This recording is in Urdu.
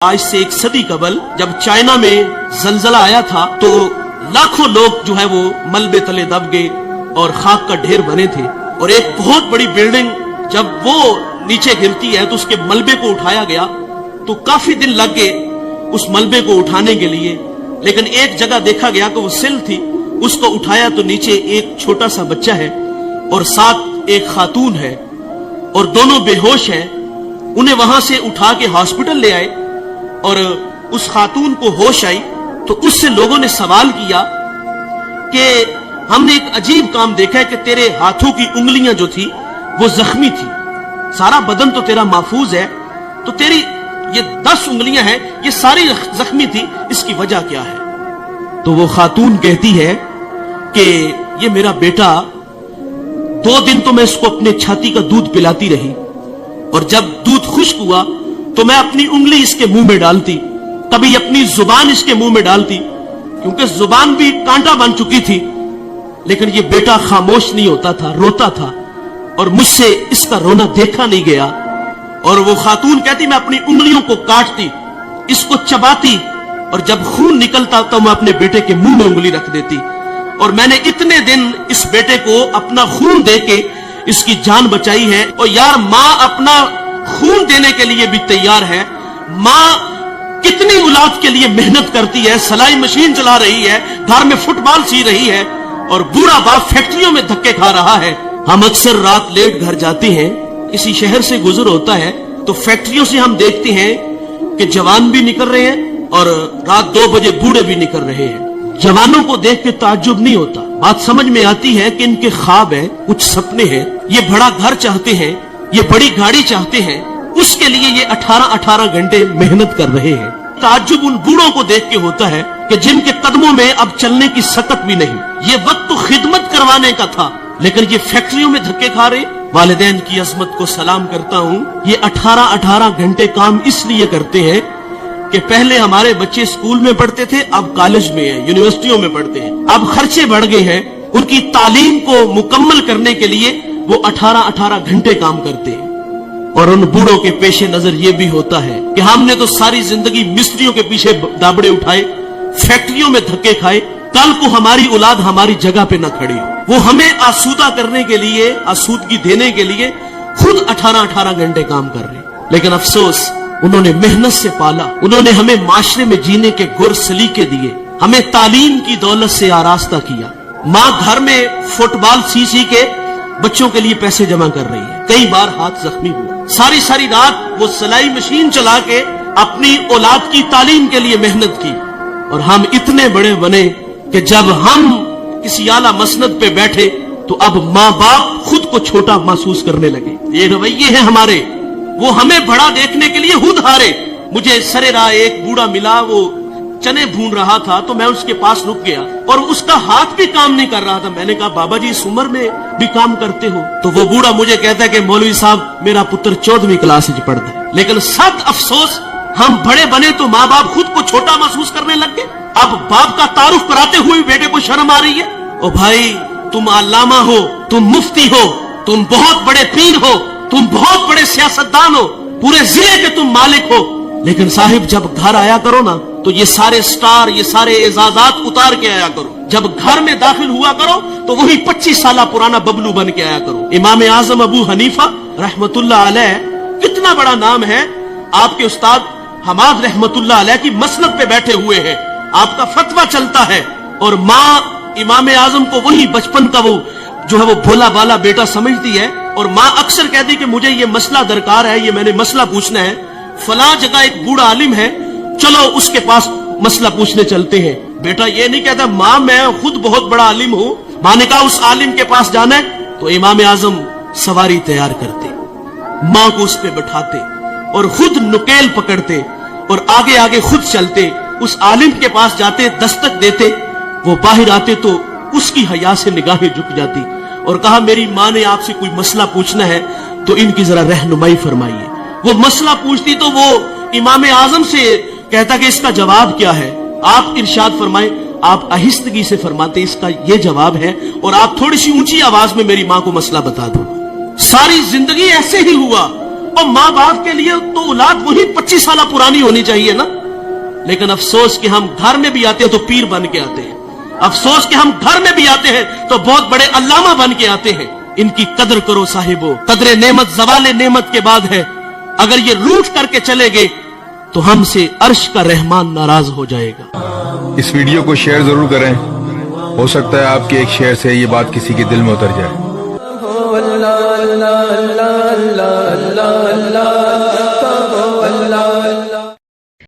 آج سے 1 صدی قبل جب چائنا میں زلزلہ آیا تھا تو لاکھوں لوگ جو ہے وہ ملبے تلے دب گئے اور خاک کا ڈھیر بنے تھے، اور ایک بہت بڑی بلڈنگ جب وہ نیچے گرتی ہے تو اس کے ملبے کو اٹھایا گیا تو کافی دن لگ گئے اس ملبے کو اٹھانے کے لیے، لیکن ایک جگہ دیکھا گیا کہ وہ سل تھی، اس کو اٹھایا تو نیچے ایک چھوٹا سا بچہ ہے اور ساتھ ایک خاتون ہے اور دونوں بے ہوش ہیں۔ انہیں وہاں سے اٹھا کے ہاسپٹل لے آئے اور اس خاتون کو ہوش آئی تو اس سے لوگوں نے سوال کیا کہ ہم نے ایک عجیب کام دیکھا ہے کہ تیرے ہاتھوں کی انگلیاں جو تھی وہ زخمی تھی، سارا بدن تو تیرا محفوظ ہے، تو تیری یہ 10 انگلیاں ہیں یہ ساری زخمی تھی، اس کی وجہ کیا ہے؟ تو وہ خاتون کہتی ہے کہ یہ میرا بیٹا 2 دن تو میں اس کو اپنے چھاتی کا دودھ پلاتی رہی، اور جب دودھ خشک ہوا تو میں اپنی انگلی اس کے منہ میں ڈالتی، کبھی اپنی زبان اس کے منہ میں ڈالتی، کیونکہ زبان بھی کانٹا بن چکی تھی، لیکن یہ بیٹا خاموش نہیں ہوتا تھا، روتا تھا، اور مجھ سے اس کا رونا دیکھا نہیں گیا۔ اور وہ خاتون کہتی میں اپنی انگلیوں کو کاٹتی، اس کو چباتی، اور جب خون نکلتا تو میں اپنے بیٹے کے منہ میں انگلی رکھ دیتی، اور میں نے اتنے دن اس بیٹے کو اپنا خون دے کے اس کی جان بچائی ہے۔ اور یار ماں اپنا خون دینے کے لیے بھی تیار ہے، ماں کتنی اولاد کے لیے محنت کرتی ہے، سلائی مشین چلا رہی ہے، گھر میں فٹ بال سی رہی ہے، اور بوڑھا باپ فیکٹریوں میں دھکے کھا رہا ہے۔ ہم اکثر رات لیٹ گھر جاتے ہیں، کسی شہر سے گزر ہوتا ہے تو فیکٹریوں سے ہم دیکھتے ہیں کہ جوان بھی نکل رہے ہیں اور رات 2 بجے بوڑھے بھی نکل رہے ہیں۔ جوانوں کو دیکھ کے تعجب نہیں ہوتا، بات سمجھ میں آتی ہے کہ ان کے خواب ہیں، کچھ سپنے ہیں، یہ بڑا گھر چاہتے ہیں، یہ بڑی گاڑی چاہتے ہیں، اس کے لیے یہ 18 گھنٹے محنت کر رہے ہیں۔ تعجب ان بوڑھوں کو دیکھ کے ہوتا ہے کہ جن کے قدموں میں اب چلنے کی سکت بھی نہیں۔ یہ وقت تو خدمت کروانے کا تھا، لیکن یہ فیکٹریوں میں دھکے کھا رہے۔ والدین کی عظمت کو سلام کرتا ہوں، یہ 18 گھنٹے کام اس لیے کرتے ہیں کہ پہلے ہمارے بچے اسکول میں پڑھتے تھے، اب کالج میں ہیں، یونیورسٹیوں میں پڑھتے ہیں، اب خرچے بڑھ گئے ہیں، ان کی تعلیم کو مکمل کرنے کے لیے وہ 18 گھنٹے کام کرتے ہیں۔ اور ان بوڑھوں کے پیش نظر یہ بھی ہوتا ہے کہ ہم نے تو ساری زندگی مستریوں کے پیچھے دابڑے اٹھائے، فیکٹریوں میں دھکے کھائے، کل کو ہماری اولاد ہماری جگہ پہ نہ کھڑی ہو، وہ ہمیں آسودہ کرنے کے لیے، آسودگی دینے کے لیے خود 18 گھنٹے کام کر رہے ہیں۔ لیکن افسوس انہوں نے محنت سے پالا، انہوں نے ہمیں معاشرے میں جینے کے گر سلیقے دیے، ہمیں تعلیم کی دولت سے آراستہ کیا۔ ماں گھر میں فٹ بال سی کے بچوں کے لیے پیسے جمع کر رہی ہے، کئی بار ہاتھ زخمی ہوا، ساری رات وہ سلائی مشین چلا کے اپنی اولاد کی تعلیم کے لیے محنت کی، اور ہم اتنے بڑے بنے کہ جب ہم کسی اعلیٰ مسند پہ بیٹھے تو اب ماں باپ خود کو چھوٹا محسوس کرنے لگے۔ یہ رویے ہیں ہمارے، وہ ہمیں بڑا دیکھنے کے لیے خود ہارے۔ مجھے سرے راہ ایک بوڑھا ملا، وہ چنے بھون رہا تھا تو میں اس کے پاس رک گیا اور اس کا ہاتھ بھی کام نہیں کر رہا تھا۔ میں نے کہا بابا جی اس عمر میں بھی کام کرتے ہو؟ تو وہ بوڑھا مجھے کہتا ہے کہ مولوی صاحب میرا پتر 14ویں کلاس میں پڑھتا ہے۔ لیکن سخت افسوس، ہم بڑے بنے تو ماں باپ خود کو چھوٹا محسوس کرنے لگ گئے۔ اب باپ کا تعارف کراتے ہوئے بیٹے کو شرم آ رہی ہے۔ او بھائی، تم علامہ ہو، تم مفتی ہو، تم بہت بڑے پیر ہو، تم بہت بڑے سیاستدان ہو، پورے ضلع کے تم مالک ہو، لیکن صاحب جب گھر آیا کرو نا تو یہ سارے سٹار، یہ سارے اعزازات اتار کے آیا کرو۔ جب گھر میں داخل ہوا کرو تو وہی 25 سالہ پرانا ببلو بن کے آیا کرو۔ امام اعظم ابو حنیفہ رحمت اللہ علیہ، کتنا بڑا نام ہے، آپ کے استاد حماد رحمت اللہ علیہ کی مسند پہ بیٹھے ہوئے ہیں، آپ کا فتویٰ چلتا ہے، اور ماں امام اعظم کو وہی بچپن کا وہ جو ہے وہ بھولا بالا بیٹا سمجھتی ہے، اور ماں اکثر کہتی کہ مجھے یہ مسئلہ درکار ہے، یہ میں نے مسئلہ پوچھنا ہے، فلاں جگہ ایک بوڑھا عالم ہے، چلو اس کے پاس مسئلہ پوچھنے چلتے ہیں۔ بیٹا یہ نہیں کہتا ماں میں خود بہت بڑا عالم ہوں، ماں نے کہا اس عالم کے پاس جانا ہے تو امام اعظم سواری تیار کرتے، ماں کو اس پہ بٹھاتے اور خود نکیل پکڑتے اور آگے آگے خود چلتے، اس عالم کے پاس جاتے، دستک دیتے، وہ باہر آتے تو اس کی حیا سے نگاہیں جھک جاتی اور کہا میری ماں نے آپ سے کوئی مسئلہ پوچھنا ہے تو ان کی ذرا رہنمائی فرمائیے۔ وہ مسئلہ پوچھتی تو وہ امام اعظم سے کہتا کہ اس کا جواب کیا ہے، آپ ارشاد فرمائیں۔ آپ آہستگی سے فرماتے اس کا یہ جواب ہے، اور آپ تھوڑی سی اونچی آواز میں میری ماں کو مسئلہ بتا دو۔ ساری زندگی ایسے ہی ہوا، اور ماں باپ کے لیے تو اولاد وہی 25 سالہ پرانی ہونی چاہیے نا. لیکن افسوس کہ ہم گھر میں بھی آتے ہیں تو پیر بن کے آتے ہیں. افسوس کہ ہم گھر میں بھی آتے ہیں تو بہت بڑے علامہ بن کے آتے ہیں. ان کی قدر کرو صاحبو. قدر نعمت زوال نعمت کے بعد ہے. اگر یہ روٹ کر کے چلے گئے تو ہم سے عرش کا رحمان ناراض ہو جائے گا. اس ویڈیو کو شیئر ضرور کریں. ہو سکتا ہے آپ کے ایک شیئر سے یہ بات کسی کے دل میں اتر جائے.